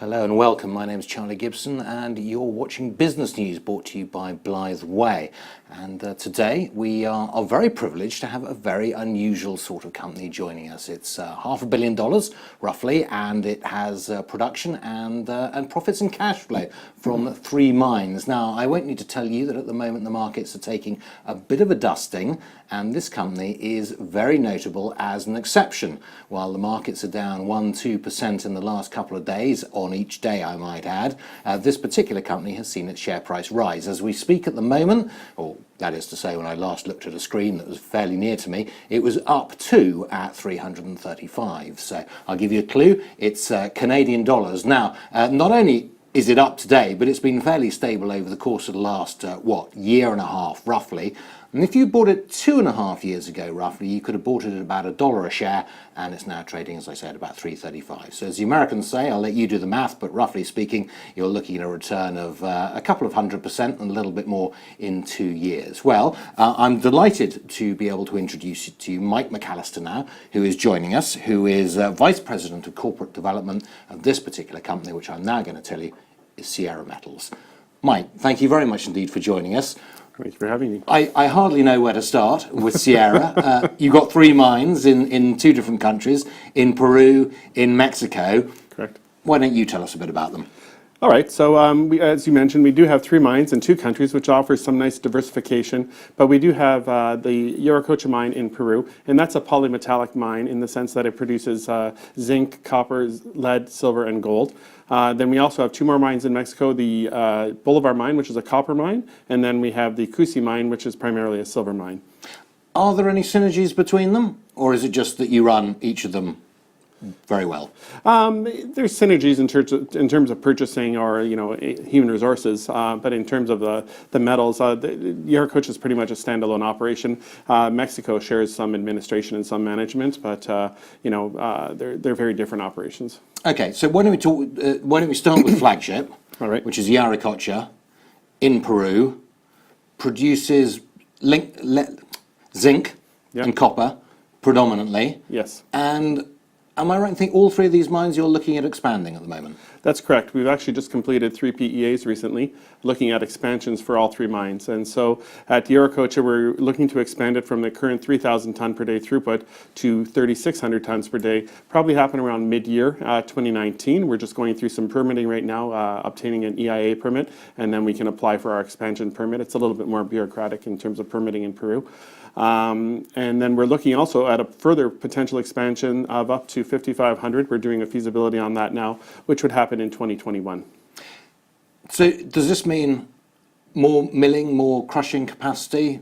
Hello and welcome. My name is Charlie Gibson and you're watching Business News brought to you by Blytheweigh. And today we are very privileged to have a very unusual sort of company joining us. It's $500 million roughly, and it has production and profits and cash flow from 3 mines. Now, I won't need to tell you that at the moment the markets are taking a bit of a dusting, and this company is very notable as an exception. While the markets are down 1-2% in the last couple of days, on each day I might add, this particular company has seen its share price rise. As we speak at the moment, or that is to say when I last looked at a screen that was fairly near to me, it was up to at 335. So I'll give you a clue, it's Canadian dollars. Now, not only is it up today, but it's been fairly stable over the course of the last, year and a half, roughly. And if you bought it 2.5 years ago, roughly, you could have bought it at about $1 a share, and it's now trading, as I said, about 335. So as the Americans say, I'll let you do the math, but roughly speaking, you're looking at a return of a couple of 100% and a little bit more in 2 years. Well, I'm delighted to be able to introduce you to Mike McAllister now, who is joining us, who is Vice President of Corporate Development of this particular company, which I'm now going to tell you is Sierra Metals. Mike, thank you very much indeed for joining us. Thank you for having me. I hardly know where to start with Sierra. You've got 3 mines in 2 different countries, in Peru, in Mexico. Correct. Why don't you tell us a bit about them? All right, so as you mentioned, we do have 3 mines in 2 countries, which offers some nice diversification. But we do have the Yaracocha mine in Peru, and that's a polymetallic mine in the sense that it produces zinc, copper, lead, silver, and gold. Then we also have 2 more mines in Mexico, the Bolivar mine, which is a copper mine, and then we have the Cusi mine, which is primarily a silver mine. Are there any synergies between them, or is it just that you run each of them very well? There's synergies in terms of purchasing or human resources, but in terms of the metals, Yaracocha is pretty much a standalone operation. Mexico shares some administration and some management, but they're very different operations. Okay, so why don't we start with flagship, All right. which is Yaracocha in Peru, produces zinc Yep. and copper predominantly. Yes. And am I right in thinking all 3 of these mines you're looking at expanding at the moment? That's correct. We've actually just completed 3 PEAs recently, looking at expansions for all 3 mines. And so at Yaracocha, we're looking to expand it from the current 3,000 ton per day throughput to 3,600 tons per day, probably happen around mid-year 2019. We're just going through some permitting right now, obtaining an EIA permit, and then we can apply for our expansion permit. It's a little bit more bureaucratic in terms of permitting in Peru. And then we're looking also at a further potential expansion of up to 5,500. We're doing a feasibility on that now, which would happen in 2021. So does this mean more milling, more crushing capacity,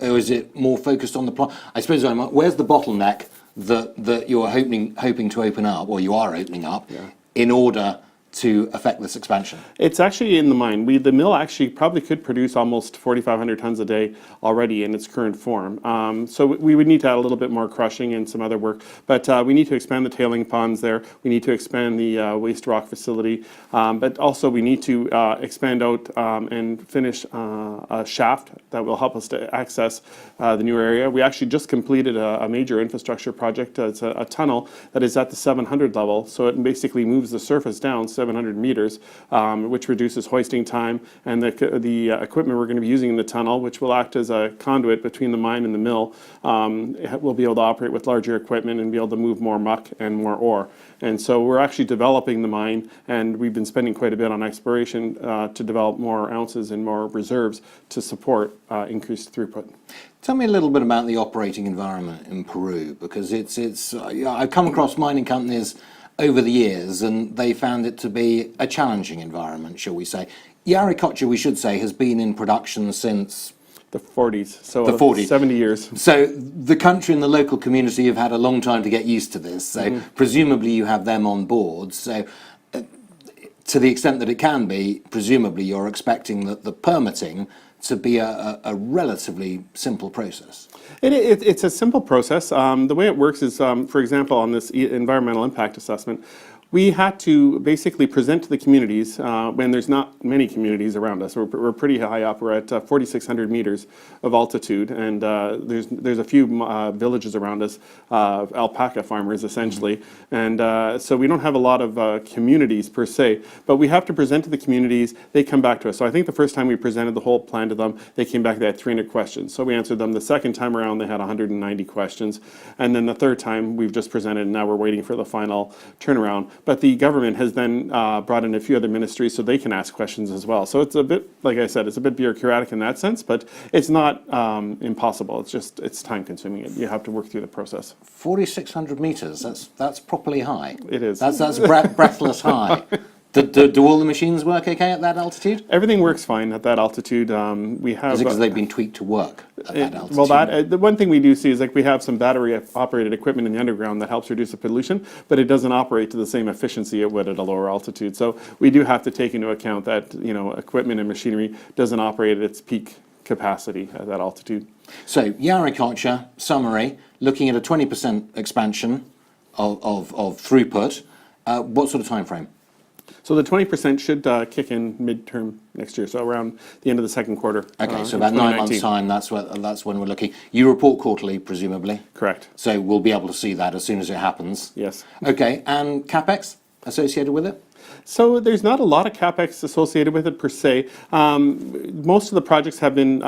or is it more focused on the plant? I suppose where's the bottleneck that you're hoping to open up, or you are opening up, in order to affect this expansion? It's actually in the mine. The mill actually probably could produce almost 4,500 tons a day already in its current form. So we would need to add a little bit more crushing and some other work, but we need to expand the tailing ponds there. We need to expand the waste rock facility, but also we need to expand out and finish a shaft that will help us to access the new area. We actually just completed a major infrastructure project. It's a tunnel that is at the 700 level, so it basically moves the surface down 700 meters, which reduces hoisting time, and the equipment we're going to be using in the tunnel, which will act as a conduit between the mine and the mill, will be able to operate with larger equipment and be able to move more muck and more ore. And so we're actually developing the mine, and we've been spending quite a bit on exploration to develop more ounces and more reserves to support increased throughput. Tell me a little bit about the operating environment in Peru, because I've come across mining companies over the years, and they found it to be a challenging environment, shall we say. Yaracocha, we should say, has been in production since the 40s, so the 40s. 70 years. So the country and the local community have had a long time to get used to this, so presumably you have them on board. So to the extent that it can be, presumably you're expecting that the permitting to be a relatively simple process. It's a simple process. The way it works is, for example, on this environmental impact assessment, We had to basically present to the communities when there's not many communities around us. We're pretty high up. We're at 4,600 meters of altitude, and there's a few villages around us, alpaca farmers essentially, and so we don't have a lot of communities per se, but we have to present to the communities. They come back to us. So I think the first time we presented the whole plan to them, they came back, they had 300 questions. So we answered them. The second time around, they had 190 questions, and then the third time we've just presented, and now we're waiting for the final turnaround. But the government has then brought in a few other ministries so they can ask questions as well. So it's a bit, like I said, it's a bit bureaucratic in that sense, but it's not impossible. It's just, it's time consuming. You have to work through the process. 4,600 meters, that's properly high. It is. That's breathless high. Do all the machines work okay at that altitude? Everything works fine at that altitude. We have. Is it because they've been tweaked to work at that altitude? Well, the one thing we do see is like we have some battery-operated equipment in the underground that helps reduce the pollution, but it doesn't operate to the same efficiency it would at a lower altitude. So we do have to take into account that equipment and machinery doesn't operate at its peak capacity at that altitude. So Yauriculture summary, looking at a 20% expansion of throughput. What sort of time frame? So the 20% should kick in midterm next year, so around the end of the second quarter. Okay, so about 9 months' time, that's when we're looking. You report quarterly, presumably? Correct. So we'll be able to see that as soon as it happens? Yes. Okay, and CapEx associated with it? So there's not a lot of CapEx associated with it per se. Most of the projects have been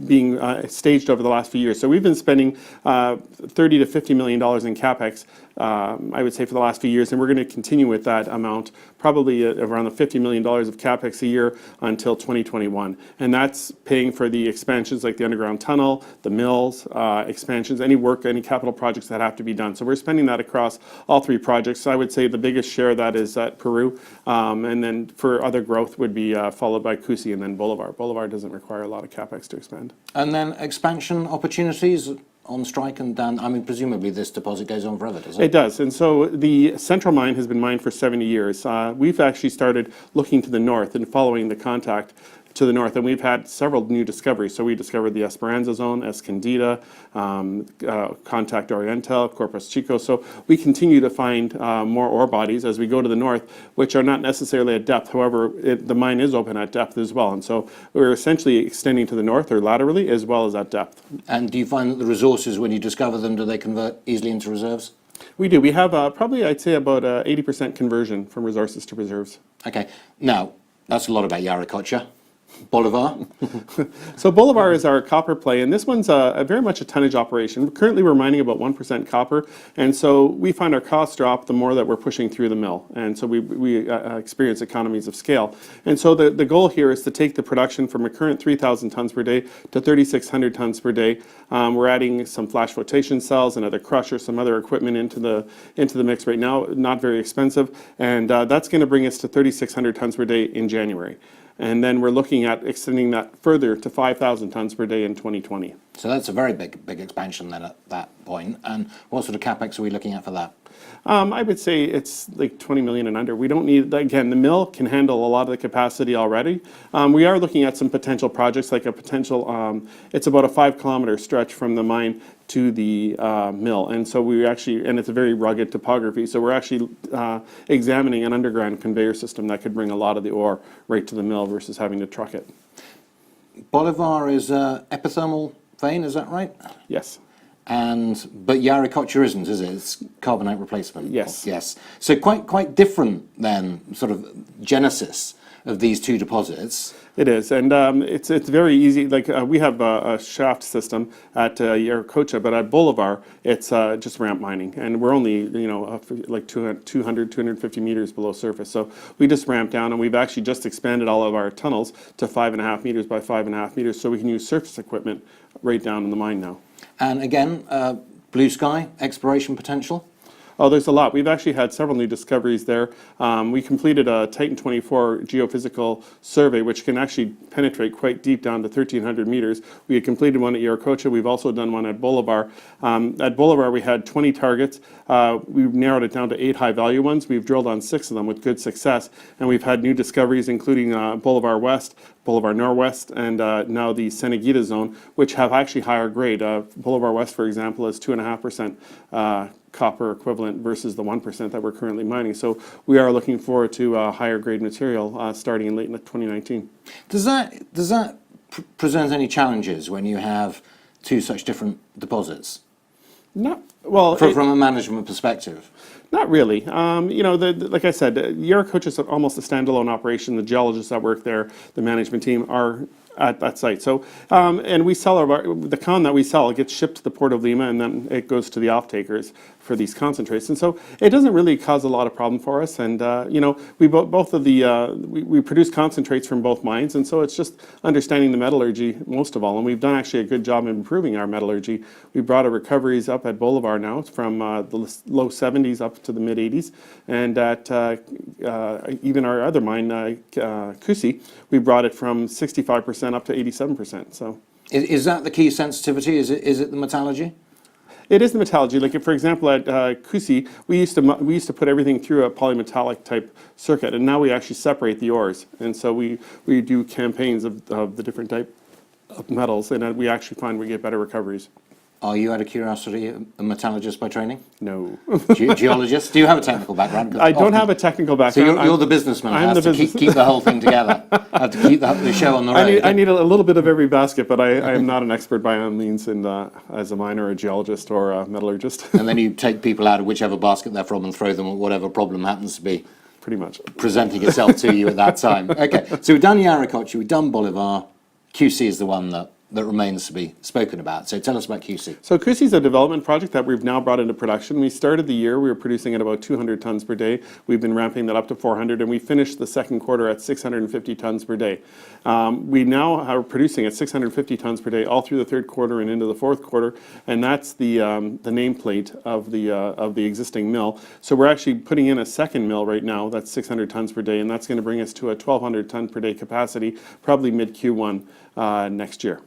being staged over the last few years. So we've been spending $30 to $50 million in CapEx, I would say, for the last few years, and we're going to continue with that amount, probably around the $50 million of CapEx a year until 2021. And that's paying for the expansions like the underground tunnel, the mills, expansions, any work, any capital projects that have to be done. So we're spending that across all three projects. I would say the biggest share of that is at Peru, and then for other growth would be followed by Cusi and then Bolivar. Bolivar doesn't require a lot of CapEx to expand. And then expansion opportunities on strike and down. I mean, presumably this deposit goes on forever, does it? It does. And so the central mine has been mined for 70 years. We've actually started looking to the north and following the contact to the north, and we've had several new discoveries. So we discovered the Esperanza Zone, Escondida, Contact Oriental, Corpus Chico. So we continue to find more ore bodies as we go to the north, which are not necessarily at depth. However, the mine is open at depth as well. And so we're essentially extending to the north or laterally as well as at depth. And do you find that the resources, when you discover them, do they convert easily into reserves? We do. We have probably, I'd say, about 80% conversion from resources to reserves. Okay. Now, that's a lot about Yauriculture. Bolivar? So Bolivar is our copper play, and this one's very much a tonnage operation. Currently we're mining about 1% copper, and so we find our costs drop the more that we're pushing through the mill, and so we experience economies of scale. And so the goal here is to take the production from a current 3,000 tons per day to 3,600 tons per day. We're adding some flash flotation cells, another crusher, some other equipment into the mix right now, not very expensive, and that's going to bring us to 3,600 tons per day in January. And then we're looking at extending that further to 5,000 tons per day in 2020. So that's a very big expansion then at that point. And what sort of CapEx are we looking at for that? I would say it's like 20 million and under. We don't need, again, the mill can handle a lot of the capacity already. We are looking at some potential projects, like a potential, it's about a 5-kilometer stretch from the mine to the mill. And so we actually, and it's a very rugged topography, so we're actually examining an underground conveyor system that could bring a lot of the ore right to the mill versus having to truck it. Bolivar is epithermal vein, is that right? Yes. But Yauriculture isn't, is it? It's carbonate replacement. Yes. Yes. So quite different then, sort of genesis of these two deposits. It is, and it's very easy. Like we have a shaft system at Yauriculture, but at Bolivar, it's just ramp mining, and we're only like 250 meters below surface. So we just ramp down, and we've actually just expanded all of our tunnels to 5.5 meters by 5.5 meters, so we can use surface equipment right down in the mine now. And again, blue sky exploration potential. Oh, there's a lot. We've actually had several new discoveries there. We completed a Titan 24 geophysical survey, which can actually penetrate quite deep down to 1,300 meters. We had completed one at Yauriculture. We've also done one at Bolivar. At Bolivar, we had 20 targets. We've narrowed it down to 8 high-value ones. We've drilled on 6 of them with good success, and we've had new discoveries, including Bolivar West, Boulevard Norwest, and now the Synergies zone, which have actually higher grade. Boulevard West, for example, is 2.5% copper equivalent versus the 1% that we're currently mining. So we are looking forward to higher grade material starting in late 2019. Does that present any challenges when you have two such different deposits? No, well, from a management perspective. Not really. Like I said, Yaracucha is almost a standalone operation. The geologists that work there, the management team, are at that site. So, and we sell the con that we sell, it gets shipped to the Port of Lima, and then it goes to the off-takers for these concentrates. And so it doesn't really cause a lot of problem for us. And, we we produce concentrates from both mines. And so it's just understanding the metallurgy most of all. And we've done actually a good job in improving our metallurgy. We brought our recoveries up at Boulevard now from the low 70s up to the mid 80s. And at even our other mine, Cusi, we brought it from 65% up to 87%. So is that the key sensitivity? Is it the metallurgy? It is the metallurgy. Like, for example, at Cusi, we used to put everything through a polymetallic type circuit, and now we actually separate the ores. And so we do campaigns of the different type of metals, and we actually find we get better recoveries. Are you, out of curiosity, a metallurgist by training? No. Geologist? Do you have a technical background? I don't have a technical background. So you're the businessman who has to keep the whole thing together. Have to keep the show on the road. I need a little bit of every basket, but I am not an expert by any means as a miner, a geologist, or a metallurgist. And then you take people out of whichever basket they're from and throw them at whatever problem happens to be pretty much presenting itself to you at that time. Okay, so we've done Yaracucha, we've done Bolivar. QC is the one that remains to be spoken about. So tell us about QC. So QC is a development project that we've now brought into production. We started the year, we were producing at about 200 tons per day. We've been ramping that up to 400, and we finished the second quarter at 650 tons per day. We now are producing at 650 tons per day all through the third quarter and into the fourth quarter, and that's the nameplate of the existing mill. So we're actually putting in a second mill right now that's 600 tons per day, and that's going to bring us to a 1,200 ton per day capacity, probably mid Q1 next year.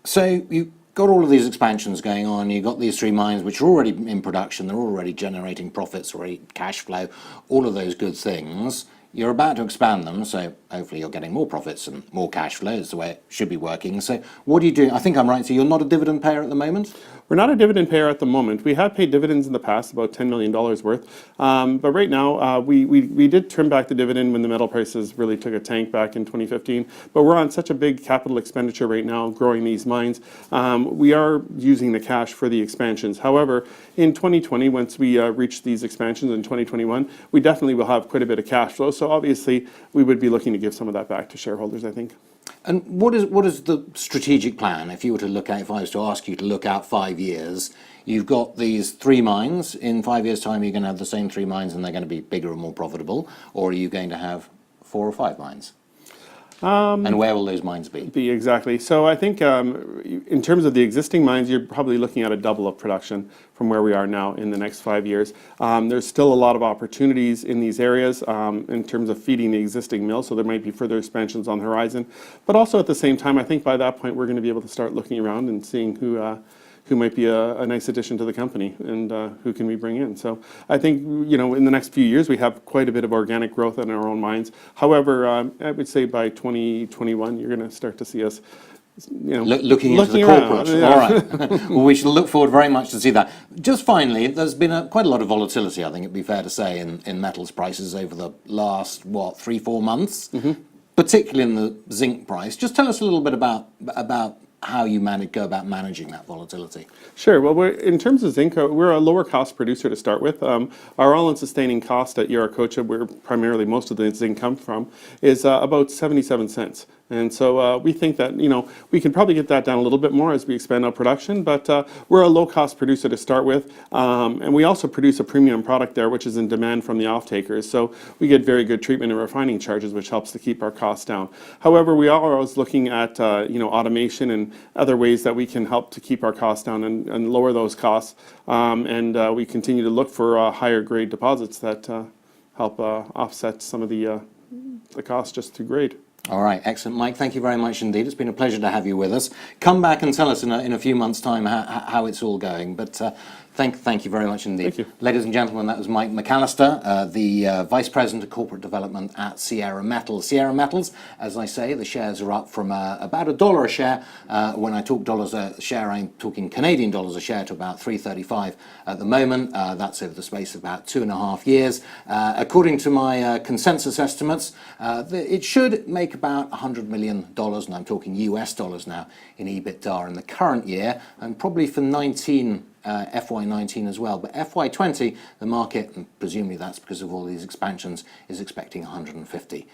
So you've got all of these expansions going on, you've got these three mines which are already in production, they're already generating profits, already cash flow, all of those good things. You're about to expand them, so hopefully you're getting more profits and more cash flow is the way it should be working. So what do you do? I think I'm right, so you're not a dividend payer at the moment? We're not a dividend payer at the moment. We have paid dividends in the past, about $10 million worth. But right now, we did trim back the dividend when the metal prices really took a tank back in 2015. But we're on such a big capital expenditure right now, growing these mines. We are using the cash for the expansions. However, in 2020, once we reach these expansions in 2021, we definitely will have quite a bit of cash flow. So obviously, we would be looking to give some of that back to shareholders, I think. And what is the strategic plan? If you were to look at, if I was to ask you to look out 5 years, you've got these three mines. In 5 years' time, you're going to have the same three mines, and they're going to be bigger and more profitable. Or are you going to have 4 or 5 mines? And where will those mines be? Exactly. So I think in terms of the existing mines, you're probably looking at a double of production from where we are now in the next 5 years. There's still a lot of opportunities in these areas in terms of feeding the existing mill, so there might be further expansions on the horizon. But also at the same time, I think by that point, we're going to be able to start looking around and seeing who might be a nice addition to the company and who can we bring in. So I think, in the next few years, we have quite a bit of organic growth in our own mines. However, I would say by 2021, you're going to start to see us looking into the corporate. Yeah. All right. Well, we shall look forward very much to see that. Just finally, there's been quite a lot of volatility, I think it'd be fair to say, in metals prices over the last, 3-4 months, particularly in the zinc price. Just tell us a little bit about how you go about managing that volatility. Sure. Well, in terms of zinc, we're a lower cost producer to start with. Our all-in sustaining cost at Yaracucha, where primarily most of the zinc comes from, is about 77 cents. And so we think that, we can probably get that down a little bit more as we expand our production, but we're a low-cost producer to start with. And we also produce a premium product there, which is in demand from the off-takers. So we get very good treatment and refining charges, which helps to keep our costs down. However, we are always looking at, automation and other ways that we can help to keep our costs down and lower those costs. And we continue to look for higher grade deposits that help offset some of the costs just through grade. All right, excellent. Mike, thank you very much indeed. It's been a pleasure to have you with us. Come back and tell us in a few months' time how it's all going. But Thank you very much indeed. Thank you. Ladies and gentlemen, that was Mike McAllister, the Vice President of Corporate Development at Sierra Metals. Sierra Metals, as I say, the shares are up from about $1 a share. When I talk dollars a share, I'm talking Canadian dollars a share, to about $3.35 at the moment. That's over the space of about 2.5 years. According to my consensus estimates, it should make about $100 million, and I'm talking US dollars now, in EBITDA in the current year, and probably for FY19 as well. But FY20, the market, and presumably that's because of all these expansions, is expecting 150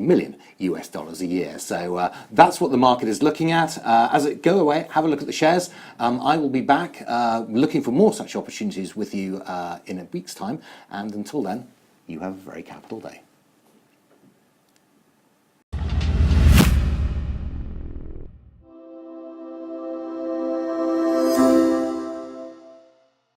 million US dollars a year. So that's what the market is looking at. As it go away, have a look at the shares. I will be back looking for more such opportunities with you in a week's time. And until then, you have a very capital day.